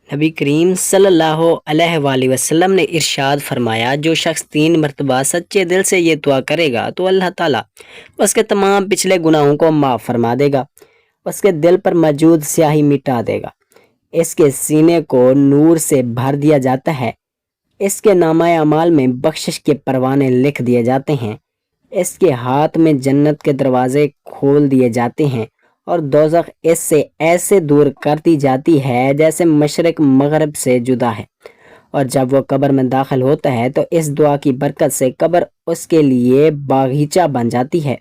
نبی کریم صلی اللہ علیہ وآلہ وسلم نے ارشاد فرمایا، جو شخص 3 مرتبہ سچے دل سے یہ دعا کرے گا تو اللہ تعالیٰ اس کے تمام پچھلے گناہوں کو معاف فرما دے گا، اس کے دل پر موجود سیاہی مٹا دے گا، اس کے سینے کو نور سے بھر دیا جاتا ہے، اس کے نامہ اعمال میں بخشش کے پروانے لکھ دیے جاتے ہیں، اس کے ہاتھ میں جنت کے دروازے کھول دیے جاتے ہیں، اور دوزخ اس سے ایسے دور کر دی جاتی ہے جیسے مشرق مغرب سے جدا ہے۔ اور جب وہ قبر میں داخل ہوتا ہے تو اس دعا کی برکت سے قبر اس کے لیے باغیچہ بن جاتی ہے،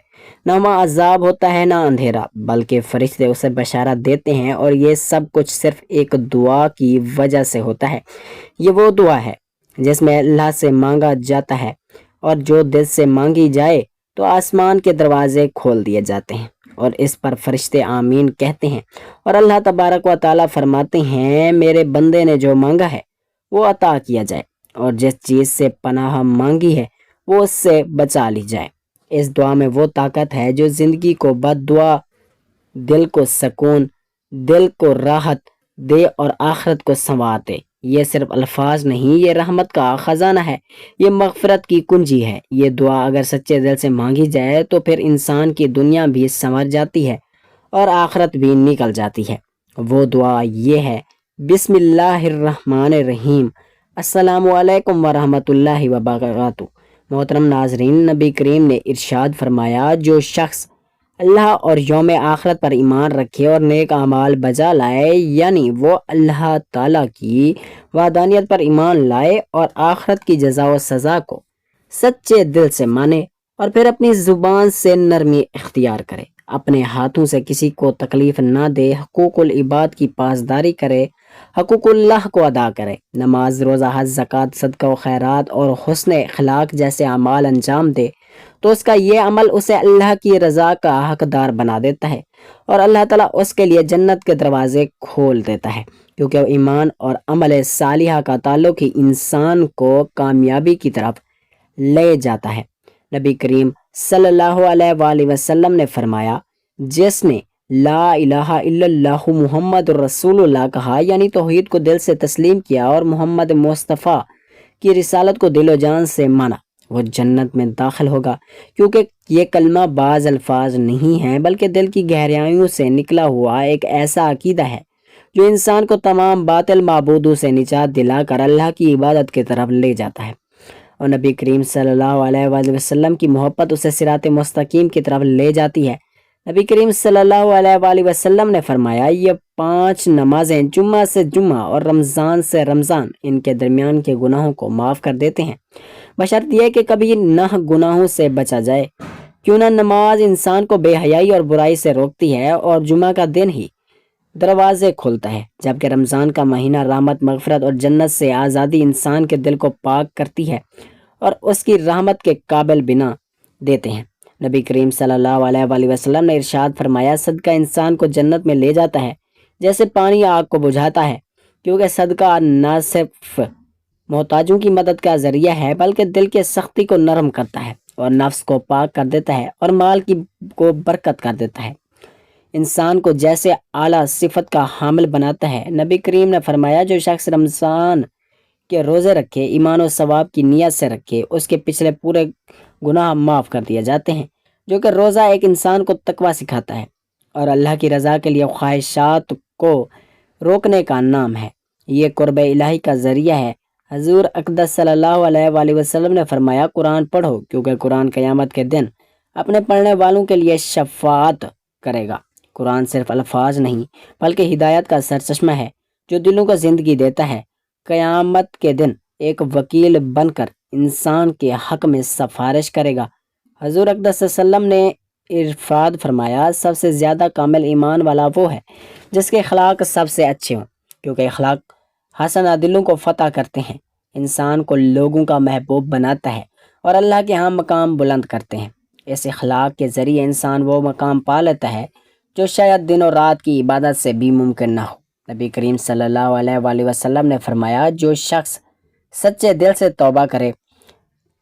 نہ وہاں عذاب ہوتا ہے نہ اندھیرا، بلکہ فرشتے اسے بشارت دیتے ہیں، اور یہ سب کچھ صرف ایک دعا کی وجہ سے ہوتا ہے۔ یہ وہ دعا ہے جس میں اللہ سے مانگا جاتا ہے، اور جو دل سے مانگی جائے تو آسمان کے دروازے کھول دیے جاتے ہیں، اور اس پر فرشتے آمین کہتے ہیں، اور اللہ تبارک و تعالیٰ فرماتے ہیں میرے بندے نے جو مانگا ہے وہ عطا کیا جائے، اور جس چیز سے پناہ مانگی ہے وہ اس سے بچا لی جائے۔ اس دعا میں وہ طاقت ہے جو زندگی کو بد دعا، دل کو سکون، دل کو راحت دے اور آخرت کو سنوار دے۔ یہ صرف الفاظ نہیں، یہ رحمت کا خزانہ ہے، یہ مغفرت کی کنجی ہے۔ یہ دعا اگر سچے دل سے مانگی جائے تو پھر انسان کی دنیا بھی سنور جاتی ہے اور آخرت بھی نکل جاتی ہے۔ وہ دعا یہ ہے، بسم اللہ الرحمن الرحیم، السلام علیکم ورحمۃ اللہ وبرکاتہ۔ محترم ناظرین، نبی کریم نے ارشاد فرمایا، جو شخص اللہ اور یوم آخرت پر ایمان رکھے اور نیک اعمال بجا لائے، یعنی وہ اللہ تعالیٰ کی وحدانیت پر ایمان لائے اور آخرت کی جزا و سزا کو سچے دل سے مانے، اور پھر اپنی زبان سے نرمی اختیار کرے، اپنے ہاتھوں سے کسی کو تکلیف نہ دے، حقوق العباد کی پاسداری کرے، حقوق اللہ کو ادا کرے، نماز، روزہ، حج، زکوٰۃ، صدقہ و خیرات اور حسن اخلاق جیسے اعمال انجام دے، تو اس کا یہ عمل اسے اللہ کی رضا کا حقدار بنا دیتا ہے، اور اللہ تعالیٰ اس کے لیے جنت کے دروازے کھول دیتا ہے، کیونکہ ایمان اور عمل صالحہ کا تعلق ہی انسان کو کامیابی کی طرف لے جاتا ہے۔ نبی کریم صلی اللہ علیہ وآلہ وسلم نے فرمایا، جس نے لا الہ الا اللہ محمد رسول اللہ کہا، یعنی توحید کو دل سے تسلیم کیا اور محمد مصطفیٰ کی رسالت کو دل و جان سے مانا، وہ جنت میں داخل ہوگا، کیونکہ یہ کلمہ بعض الفاظ نہیں ہیں بلکہ دل کی گہرائیوں سے نکلا ہوا ایک ایسا عقیدہ ہے جو انسان کو تمام باطل معبودوں سے نجات دلا کر اللہ کی عبادت کی طرف لے جاتا ہے، اور نبی کریم صلی اللہ علیہ وآلہ وسلم کی محبت اسے صراط مستقیم کی طرف لے جاتی ہے۔ نبی کریم صلی اللہ علیہ وآلہ وسلم نے فرمایا، یہ 5 نمازیں جمعہ سے جمعہ اور رمضان سے رمضان ان کے درمیان کے گناہوں کو معاف کر دیتے ہیں، بشرط یہ کہ کبھی نہ گناہوں سے بچا جائے، کیوں نہ نماز انسان کو بے حیائی اور برائی سے روکتی ہے، اور جمعہ کا دن ہی دروازے کھولتا ہے، جبکہ رمضان کا مہینہ رحمت، مغفرت اور جنت سے آزادی انسان کے دل کو پاک کرتی ہے اور اس کی رحمت کے قابل بنا دیتے ہیں۔ نبی کریم صلی اللہ علیہ وآلہ وسلم نے ارشاد فرمایا، صدقہ انسان کو جنت میں لے جاتا ہے جیسے پانی آگ کو بجھاتا ہے، کیونکہ صدقہ نہ صرف محتاجوں کی مدد کا ذریعہ ہے بلکہ دل کے سختی کو نرم کرتا ہے اور نفس کو پاک کر دیتا ہے اور مال کو برکت کر دیتا ہے، انسان کو جیسے اعلیٰ صفت کا حامل بناتا ہے۔ نبی کریم نے فرمایا، جو شخص رمضان کے روزے رکھے، ایمان و ثواب کی نیت سے رکھے، اس کے پچھلے پورے گناہ معاف کر دیے جاتے ہیں، جو کہ روزہ ایک انسان کو تقویٰ سکھاتا ہے اور اللہ کی رضا کے لیے خواہشات کو روکنے کا نام ہے، یہ قرب الہی کا ذریعہ ہے۔ حضور اقدس صلی اللہ علیہ وآلہ وسلم نے فرمایا، قرآن پڑھو، کیونکہ قرآن قیامت کے دن اپنے پڑھنے والوں کے لیے شفاعت کرے گا۔ قرآن صرف الفاظ نہیں بلکہ ہدایت کا سرچشمہ ہے جو دلوں کو زندگی دیتا ہے، قیامت کے دن ایک وکیل بن کر انسان کے حق میں سفارش کرے گا۔ حضور اقدس صلی اللہ علیہ وسلم نے ارشاد فرمایا، سب سے زیادہ کامل ایمان والا وہ ہے جس کے اخلاق سب سے اچھے ہوں، کیونکہ اخلاق حسنہ دلوں کو فتح کرتے ہیں، انسان کو لوگوں کا محبوب بناتا ہے اور اللہ کے ہاں مقام بلند کرتے ہیں۔ اس اخلاق کے ذریعے انسان وہ مقام پا لیتا ہے جو شاید دن اور رات کی عبادت سے بھی ممکن نہ ہو۔ نبی کریم صلی اللہ علیہ وآلہ وسلم نے فرمایا، جو شخص سچے دل سے توبہ کرے،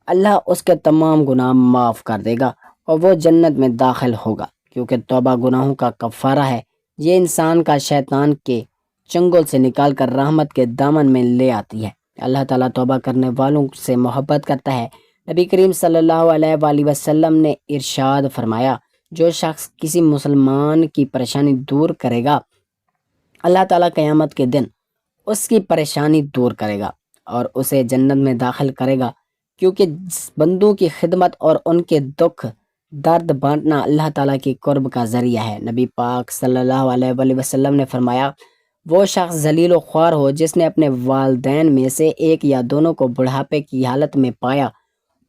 اللہ اس کے تمام گناہ معاف کر دے گا اور وہ جنت میں داخل ہوگا، کیونکہ توبہ گناہوں کا کفارہ ہے۔ یہ انسان کا شیطان کے چنگل سے نکال کر رحمت کے دامن میں لے آتی ہے۔ اللہ تعالیٰ توبہ کرنے والوں سے محبت کرتا ہے۔ نبی کریم صلی اللہ علیہ وآلہ وسلم نے ارشاد فرمایا، جو شخص کسی مسلمان کی پریشانی دور کرے گا، اللہ تعالیٰ قیامت کے دن اس کی پریشانی دور کرے گا اور اسے جنت میں داخل کرے گا، کیونکہ بندوں کی خدمت اور ان کے دکھ درد بانٹنا اللہ تعالیٰ کی قرب کا ذریعہ ہے۔ نبی پاک صلی اللہ علیہ وآلہ وسلم نے فرمایا، وہ شخص ذلیل و خوار ہو جس نے اپنے والدین میں سے ایک یا دونوں کو بڑھاپے کی حالت میں پایا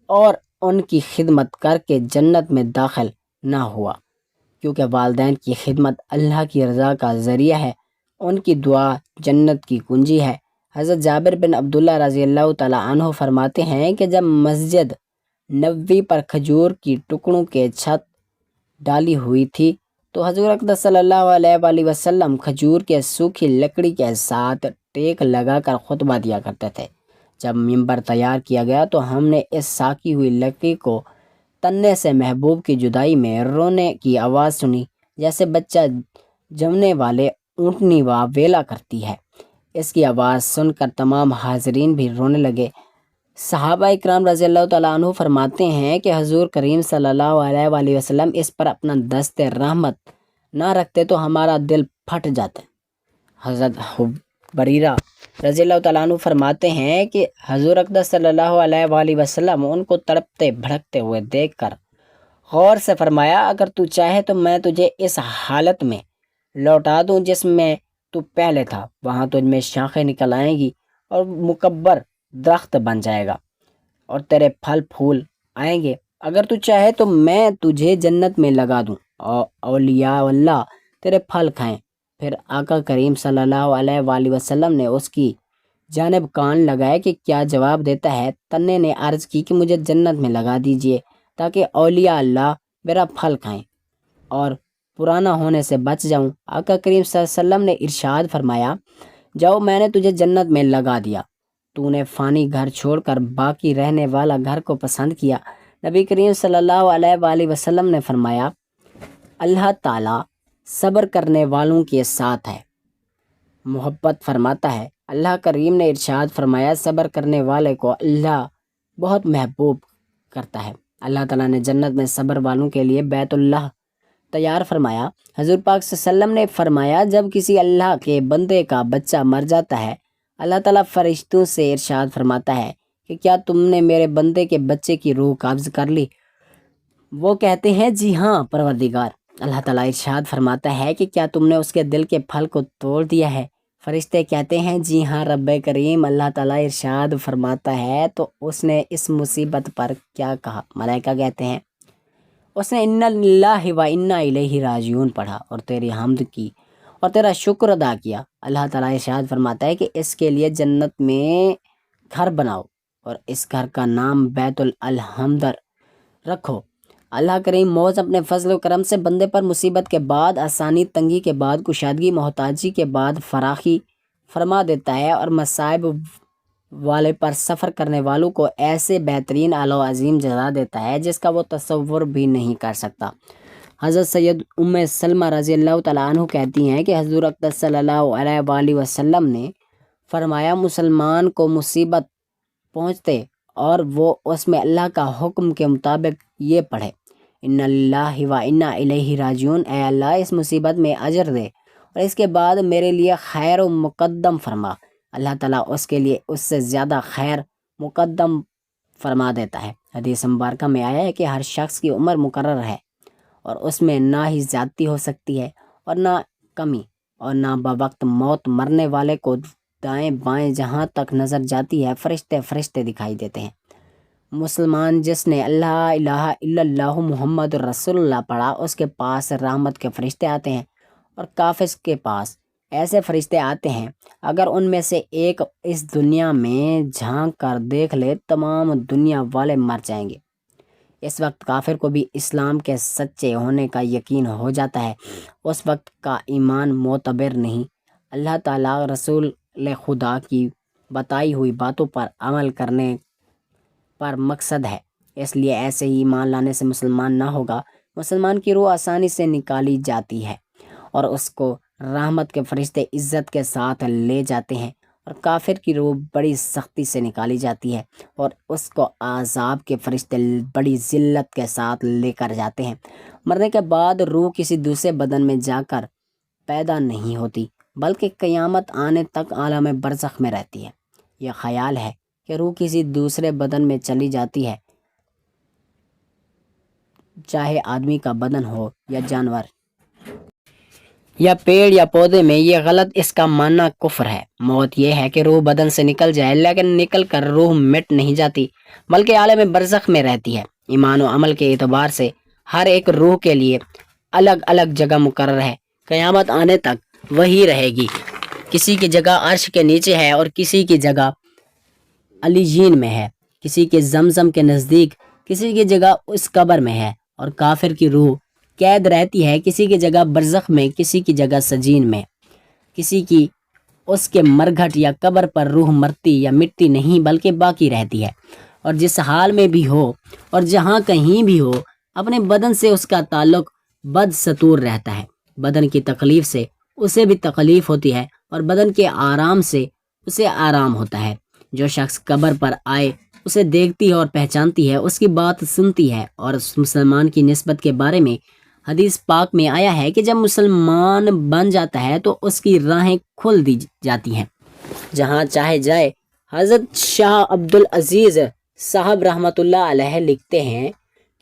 اور ان کی خدمت کر کے جنت میں داخل نہ ہوا، کیونکہ والدین کی خدمت اللہ کی رضا کا ذریعہ ہے، ان کی دعا جنت کی کنجی ہے۔ حضرت جابر بن عبداللہ رضی اللہ تعالیٰ عنہ فرماتے ہیں کہ جب مسجد نبوی پر کھجور کی ٹکڑوں کے چھت ڈالی ہوئی تھی تو حضور اقدس صلی اللہ علیہ وآلہ وسلم کھجور کے سوکھی لکڑی کے ساتھ ٹیک لگا کر خطبہ دیا کرتے تھے۔ جب ممبر تیار کیا گیا تو ہم نے اس ساکی ہوئی لکڑی کو تننے سے محبوب کی جدائی میں رونے کی آواز سنی، جیسے بچہ جمنے والے اونٹنی ویلا کرتی ہے۔ اس کی آواز سن کر تمام حاضرین بھی رونے لگے۔ صحابہ اکرام رضی اللہ تعالیٰ عنہ فرماتے ہیں کہ حضور کریم صلی اللہ علیہ وآلہ وسلم اس پر اپنا دست رحمت نہ رکھتے تو ہمارا دل پھٹ جاتا۔ حضرت بریرہ رضی اللہ تعالیٰ عنہ فرماتے ہیں کہ حضور اقدس صلی اللہ علیہ وآلہ وسلم ان کو تڑپتے بھڑکتے ہوئے دیکھ کر غور سے فرمایا، اگر تو چاہے تو میں تجھے اس حالت میں لوٹا دوں جس میں تو پہلے تھا، وہاں تجھ میں شاخیں نکل آئیں گی اور مکبر درخت بن جائے گا اور تیرے پھل پھول آئیں گے۔ اگر تو چاہے تو میں تجھے جنت میں لگا دوں اور اولیاء اللہ تیرے پھل کھائیں۔ پھر آقا کریم صلی اللہ علیہ وآلہ وسلم نے اس کی جانب کان لگائے کہ کیا جواب دیتا ہے۔ تنے نے عرض کی کہ مجھے جنت میں لگا دیجئے تاکہ اولیاء اللہ میرا پھل کھائیں اور پرانا ہونے سے بچ جاؤں۔ آقا کریم صلی اللہ علیہ وسلم نے ارشاد فرمایا، جاؤ میں نے تجھے جنت میں لگا دیا، تو نے فانی گھر چھوڑ کر باقی رہنے والا گھر کو پسند کیا۔ نبی کریم صلی اللہ علیہ وآلہ وسلم نے فرمایا، اللہ تعالیٰ صبر کرنے والوں کے ساتھ ہے، محبت فرماتا ہے۔ اللہ کریم نے ارشاد فرمایا، صبر کرنے والے کو اللہ بہت محبوب کرتا ہے۔ اللہ تعالیٰ نے جنت میں صبر والوں کے لیے بیت اللہ تیار فرمایا۔ حضور پاک صلی اللہ علیہ وسلم نے فرمایا، جب کسی اللہ کے بندے کا بچہ مر جاتا ہے، اللہ تعالیٰ فرشتوں سے ارشاد فرماتا ہے کہ کیا تم نے میرے بندے کے بچے کی روح قبض کر لی؟ وہ کہتے ہیں جی ہاں پروردگار۔ اللہ تعالیٰ ارشاد فرماتا ہے کہ کیا تم نے اس کے دل کے پھل کو توڑ دیا ہے؟ فرشتے کہتے ہیں جی ہاں رب کریم۔ اللہ تعالیٰ ارشاد فرماتا ہے تو اس نے اس مصیبت پر کیا کہا؟ ملائکہ کہتے ہیں اس نے انا للہ و انا الیہ راجعون پڑھا اور تیری حمد کی اور تیرا شکر ادا کیا۔ اللہ تعالیٰ ارشاد فرماتا ہے کہ اس کے لیے جنت میں گھر بناؤ اور اس گھر کا نام بیت الحمدر رکھو۔ اللہ کریم موز اپنے فضل و کرم سے بندے پر مصیبت کے بعد آسانی، تنگی کے بعد کشادگی، محتاجی کے بعد فراخی فرما دیتا ہے اور مصائب والے پر سفر کرنے والوں کو ایسے بہترین اعلی و عظیم جزا دیتا ہے جس کا وہ تصور بھی نہیں کر سکتا۔ حضرت سید ام سلمہ رضی اللہ تعالیٰ عنہ کہتی ہیں کہ حضور اقدس صلی اللہ علیہ وآلہ وسلم نے فرمایا، مسلمان کو مصیبت پہنچتے اور وہ اس میں اللہ کا حکم کے مطابق یہ پڑھے، انا للہ و انا الیہ راجعون، اے اللہ اس مصیبت میں اجر دے اور اس کے بعد میرے لیے خیر و مقدم فرما۔ اللہ تعالیٰ اس کے لیے اس سے زیادہ خیر مقدم فرما دیتا ہے۔ حدیث مبارکہ میں آیا ہے کہ ہر شخص کی عمر مقرر ہے اور اس میں نہ ہی زیادتی ہو سکتی ہے اور نہ کمی، اور نہ بوقت موت مرنے والے کو دائیں بائیں جہاں تک نظر جاتی ہے فرشتے دکھائی دیتے ہیں۔ مسلمان جس نے اللہ الہ الا اللہ محمد رسول اللہ پڑھا، اس کے پاس رحمت کے فرشتے آتے ہیں اور کافر کے پاس ایسے فرشتے آتے ہیں اگر ان میں سے ایک اس دنیا میں جھانک کر دیکھ لے تمام دنیا والے مر جائیں گے۔ اس وقت کافر کو بھی اسلام کے سچے ہونے کا یقین ہو جاتا ہے، اس وقت کا ایمان معتبر نہیں۔ اللہ تعالیٰ رسول خدا کی بتائی ہوئی باتوں پر عمل کرنے پر مقصد ہے، اس لیے ایسے ہی ایمان لانے سے مسلمان نہ ہوگا۔ مسلمان کی روح آسانی سے نکالی جاتی ہے اور اس کو رحمت کے فرشتے عزت کے ساتھ لے جاتے ہیں اور کافر کی روح بڑی سختی سے نکالی جاتی ہے اور اس کو عذاب کے فرشتے بڑی ذلت کے ساتھ لے کر جاتے ہیں۔ مرنے کے بعد روح کسی دوسرے بدن میں جا کر پیدا نہیں ہوتی بلکہ قیامت آنے تک عالم برزخ میں رہتی ہے۔ یہ خیال ہے کہ روح کسی دوسرے بدن میں چلی جاتی ہے، چاہے آدمی کا بدن ہو یا جانور یا پیڑ یا پودے میں، یہ غلط، اس کا ماننا کفر ہے۔ موت یہ ہے کہ روح بدن سے نکل جائے، لیکن نکل کر روح مٹ نہیں جاتی بلکہ عالم برزخ میں رہتی ہے۔ ایمان و عمل کے اعتبار سے ہر ایک روح کے لیے الگ الگ جگہ مقرر ہے، قیامت آنے تک وہی رہے گی۔ کسی کی جگہ عرش کے نیچے ہے اور کسی کی جگہ علیین میں ہے، کسی کے زمزم کے نزدیک، کسی کی جگہ اس قبر میں ہے، اور کافر کی روح قید رہتی ہے کسی کی جگہ برزخ میں، کسی کی جگہ سجین میں، کسی کی اس کے مرگھٹ یا قبر پر روح مرتی یا مٹتی نہیں بلکہ باقی رہتی ہے، اور جس حال میں بھی ہو اور جہاں کہیں بھی ہو اپنے بدن سے اس کا تعلق بدستور رہتا ہے۔ بدن کی تکلیف سے اسے بھی تکلیف ہوتی ہے اور بدن کے آرام سے اسے آرام ہوتا ہے۔ جو شخص قبر پر آئے اسے دیکھتی ہے اور پہچانتی ہے، اس کی بات سنتی ہے، اور اس مسلمان کی نسبت کے بارے میں حدیث پاک میں آیا ہے کہ جب مسلمان بن جاتا ہے تو اس کی راہیں کھل دی جاتی ہیں، جہاں چاہے جائے۔ حضرت شاہ عبدالعزیز صاحب رحمۃ اللہ علیہ لکھتے ہیں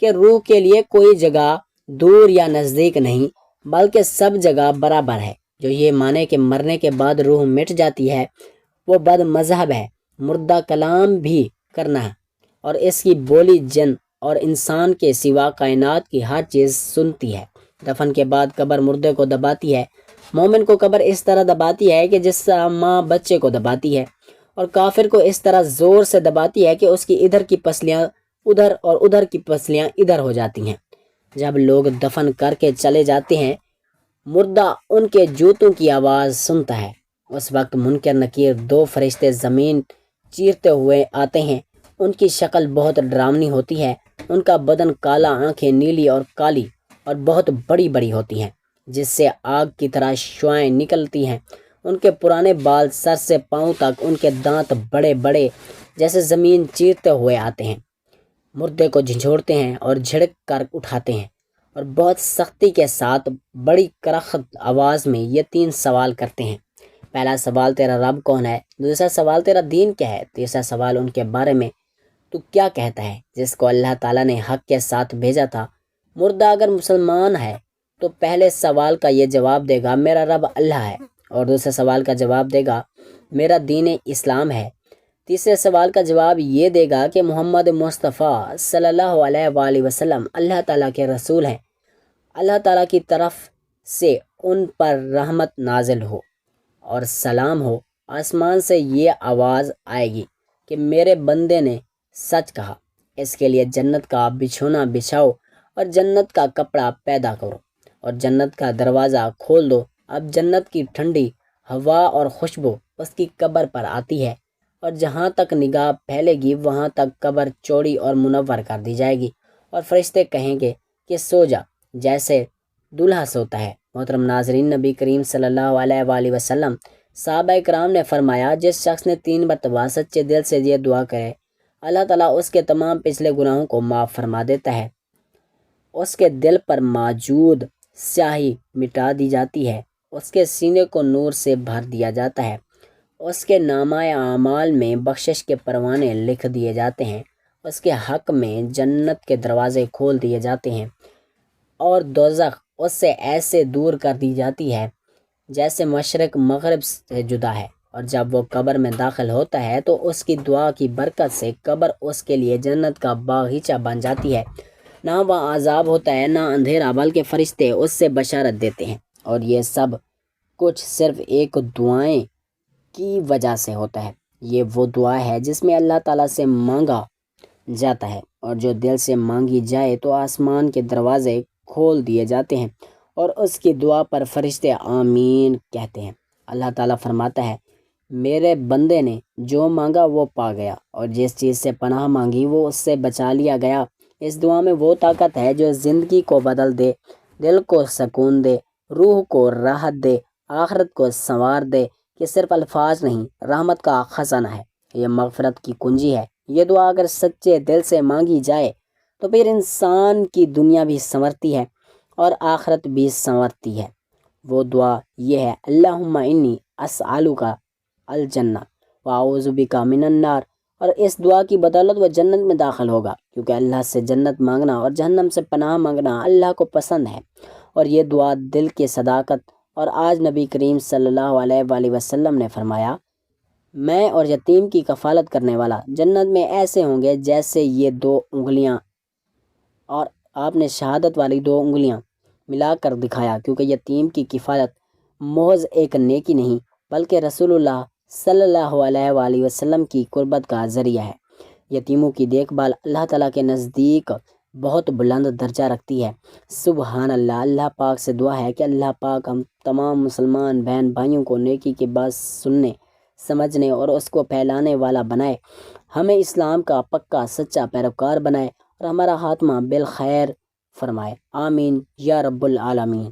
کہ روح کے لیے کوئی جگہ دور یا نزدیک نہیں بلکہ سب جگہ برابر ہے۔ جو یہ مانے کہ مرنے کے بعد روح مٹ جاتی ہے وہ بد مذہب ہے۔ مردہ کلام بھی کرنا ہے اور اس کی بولی جن اور انسان کے سوا کائنات کی ہر چیز سنتی ہے۔ دفن کے بعد قبر مردے کو دباتی ہے۔ مومن کو قبر اس طرح دباتی ہے کہ جس طرح ماں بچے کو دباتی ہے، اور کافر کو اس طرح زور سے دباتی ہے کہ اس کی ادھر کی پسلیاں ادھر اور ادھر کی پسلیاں ادھر ہو جاتی ہیں۔ جب لوگ دفن کر کے چلے جاتے ہیں، مردہ ان کے جوتوں کی آواز سنتا ہے۔ اس وقت منکر نکیر دو فرشتے زمین چیرتے ہوئے آتے ہیں۔ ان کی شکل بہت ڈراؤنی ہوتی ہے۔ ان کا بدن کالا، آنکھیں نیلی اور کالی اور بہت بڑی بڑی ہوتی ہیں جس سے آگ کی طرح شعاعیں نکلتی ہیں۔ ان کے پرانے بال سر سے پاؤں تک، ان کے دانت بڑے بڑے جیسے زمین چیرتے ہوئے آتے ہیں۔ مردے کو جھنجھوڑتے ہیں اور جھڑک کر اٹھاتے ہیں اور بہت سختی کے ساتھ بڑی کرخت آواز میں یہ تین سوال کرتے ہیں۔ پہلا سوال تیرا رب کون ہے؟ دوسرا سوال تیرا دین کیا ہے؟ تیسرا سوال ان کے بارے میں تو کیا کہتا ہے جس کو اللہ تعالیٰ نے حق کے ساتھ بھیجا تھا؟ مردہ اگر مسلمان ہے تو پہلے سوال کا یہ جواب دے گا میرا رب اللہ ہے، اور دوسرے سوال کا جواب دے گا میرا دین اسلام ہے۔ تیسرے سوال کا جواب یہ دے گا کہ محمد مصطفیٰ صلی اللہ علیہ وآلہ وسلم اللہ تعالیٰ کے رسول ہیں، اللہ تعالیٰ کی طرف سے ان پر رحمت نازل ہو اور سلام ہو۔ آسمان سے یہ آواز آئے گی کہ میرے بندے نے سچ کہا، اس کے لیے جنت کا بچھونا بچھاؤ اور جنت کا کپڑا پیدا کرو اور جنت کا دروازہ کھول دو۔ اب جنت کی ٹھنڈی ہوا اور خوشبو اس کی قبر پر آتی ہے، اور جہاں تک نگاہ پھیلے گی وہاں تک قبر چوڑی اور منور کر دی جائے گی، اور فرشتے کہیں گے کہ سو جا جیسے دولہا سوتا ہے۔ محترم ناظرین، نبی کریم صلی اللہ علیہ وآلہ وسلم، صحابہ کرام نے فرمایا جس شخص نے 3 مرتبہ سچے دل سے یہ دعا کرے اللہ تعالیٰ اس کے تمام پچھلے گناہوں کو معاف فرما دیتا ہے، اس کے دل پر موجود سیاہی مٹا دی جاتی ہے، اس کے سینے کو نور سے بھر دیا جاتا ہے، اس کے نامہ اعمال میں بخشش کے پروانے لکھ دیے جاتے ہیں، اس کے حق میں جنت کے دروازے کھول دیے جاتے ہیں، اور دوزخ اس سے ایسے دور کر دی جاتی ہے جیسے مشرق مغرب سے جدا ہے۔ اور جب وہ قبر میں داخل ہوتا ہے تو اس کی دعا کی برکت سے قبر اس کے لیے جنت کا باغیچہ بن جاتی ہے۔ نہ وہاں عذاب ہوتا ہے نہ اندھیرا، بلکہ فرشتے اس سے بشارت دیتے ہیں، اور یہ سب کچھ صرف ایک دعائیں کی وجہ سے ہوتا ہے۔ یہ وہ دعا ہے جس میں اللہ تعالیٰ سے مانگا جاتا ہے، اور جو دل سے مانگی جائے تو آسمان کے دروازے کھول دیے جاتے ہیں اور اس کی دعا پر فرشتے آمین کہتے ہیں۔ اللہ تعالیٰ فرماتا ہے میرے بندے نے جو مانگا وہ پا گیا، اور جس چیز سے پناہ مانگی وہ اس سے بچا لیا گیا۔ اس دعا میں وہ طاقت ہے جو زندگی کو بدل دے، دل کو سکون دے، روح کو راحت دے، آخرت کو سنوار دے۔ یہ صرف الفاظ نہیں، رحمت کا خزانہ ہے، یہ مغفرت کی کنجی ہے۔ یہ دعا اگر سچے دل سے مانگی جائے تو پھر انسان کی دنیا بھی سنورتی ہے اور آخرت بھی سنورتی ہے۔ وہ دعا یہ ہے، اللہم انی اسألک الجنہ واعوذ بک من النار۔ اور اس دعا کی بدولت وہ جنت میں داخل ہوگا، کیونکہ اللہ سے جنت مانگنا اور جہنم سے پناہ مانگنا اللہ کو پسند ہے۔ اور یہ دعا دل کی صداقت، اور آج نبی کریم صلی اللہ علیہ وآلہ وسلم نے فرمایا، میں اور یتیم کی کفالت کرنے والا جنت میں ایسے ہوں گے جیسے یہ 2 انگلیاں، اور آپ نے شہادت والی 2 انگلیاں ملا کر دکھایا، کیونکہ یتیم کی کفالت محض ایک نیکی نہیں بلکہ رسول اللہ صلی اللہ علیہ وآلہ وسلم کی قربت کا ذریعہ ہے۔ یتیموں کی دیکھ بھال اللہ تعالیٰ کے نزدیک بہت بلند درجہ رکھتی ہے۔ سبحان اللہ۔ اللہ پاک سے دعا ہے کہ اللہ پاک ہم تمام مسلمان بہن بھائیوں کو نیکی کی بات سننے، سمجھنے اور اس کو پھیلانے والا بنائے، ہمیں اسلام کا پکا سچا پیروکار بنائے اور ہمارا خاتمہ بالخیر فرمائے، آمین یا رب العالمین۔